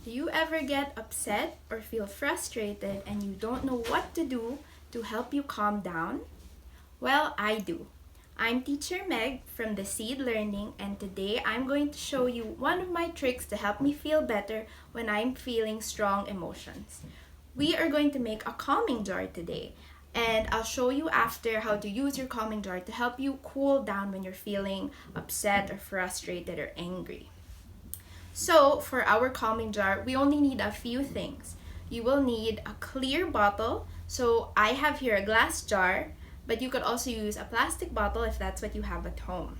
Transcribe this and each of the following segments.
Do you ever get upset or feel frustrated and you don't know what to do to help you calm down? Well, I do. I'm Teacher Meg from the Seed Learning, and today I'm going to show you one of my tricks to help me feel better when I'm feeling strong emotions. We are going to make a calming jar today, and I'll show you after how to use your calming jar to help you cool down when you're feeling upset or frustrated or angry. So for our calming jar, we only need a few things. You will need a clear bottle. So I have here a glass jar, but you could also use a plastic bottle if that's what you have at home.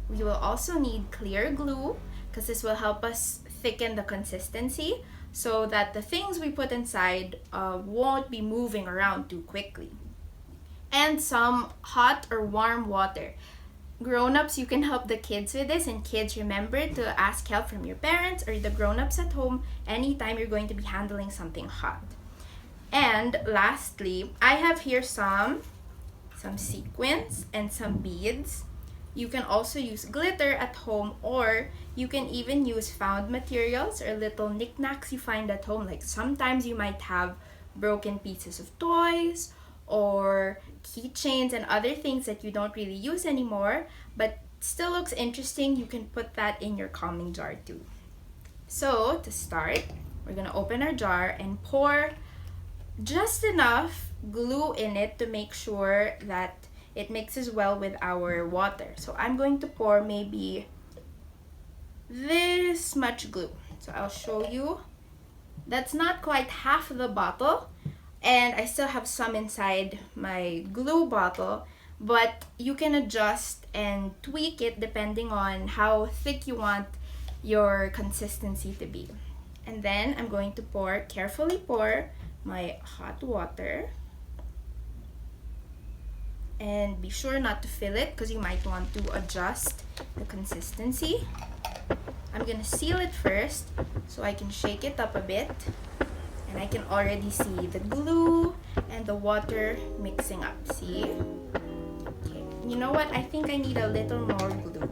We will also need clear glue because this will help us thicken the consistency so that the things we put inside won't be moving around too quickly. And some hot or warm water. Grown-ups, you can help the kids with this, and kids, remember to ask help from your parents or the grown-ups at home anytime you're going to be handling something hot. And lastly, I have here some sequins and some beads. You can also use glitter at home, or you can even use found materials or little knickknacks you find at home. Like sometimes you might have broken pieces of toys or keychains and other things that you don't really use anymore but still looks interesting. You can put that in your calming jar too. So to start, we're gonna open our jar and pour just enough glue in it to make sure that it mixes well with our water. So I'm going to pour maybe this much glue. So I'll show you. That's not quite half the bottle, and I still have some inside my glue bottle, but you can adjust and tweak it depending on how thick you want your consistency to be. And then I'm going to carefully pour my hot water, and be sure not to fill it because you might want to adjust the consistency. I'm gonna seal it first so I can shake it up a bit. And I can already see the glue and the water mixing up. See? Okay. You know what? I think I need a little more glue.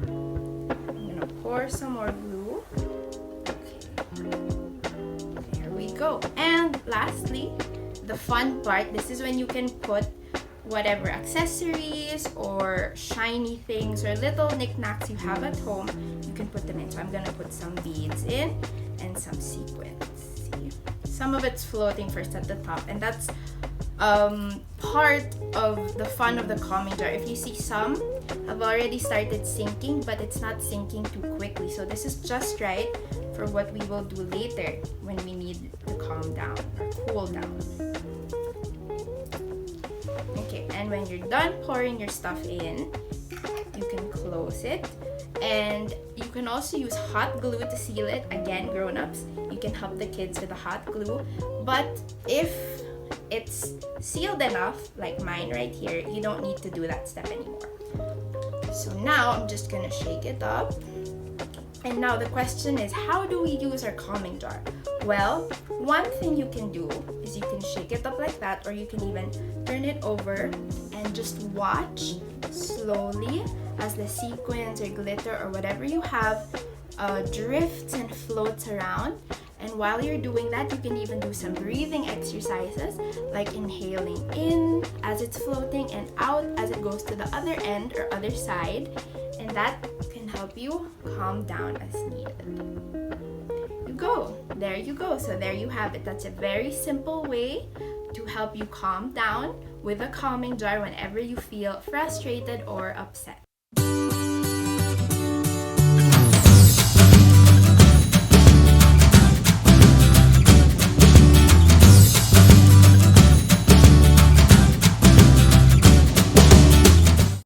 I'm gonna pour some more glue. Okay. There we go. And lastly, the fun part. This is when you can put whatever accessories or shiny things or little knickknacks you have at home. You can put them in. So I'm gonna put some beads in and some sequins. See, some of it's floating first at the top, and that's part of the fun of the calming jar. If you see, some have already started sinking, but it's not sinking too quickly. So this is just right for what we will do later when we need to calm down or cool down. Okay, and when you're done pouring your stuff in, you can close it. And you can also use hot glue to seal it. Again, grown-ups, you can help the kids with the hot glue. But if it's sealed enough, like mine right here, you don't need to do that step anymore. So now I'm just gonna shake it up. And now the question is, how do we use our calming jar? Well, one thing you can do is you can shake it up like that, or you can even turn it over and just watch slowly as the sequins or glitter or whatever you have drifts and floats around. And while you're doing that, you can even do some breathing exercises, like inhaling in as it's floating and out as it goes to the other end or other side. And that can help you calm down as needed. There you go. So there you have it. That's a very simple way to help you calm down with a calming jar whenever you feel frustrated or upset.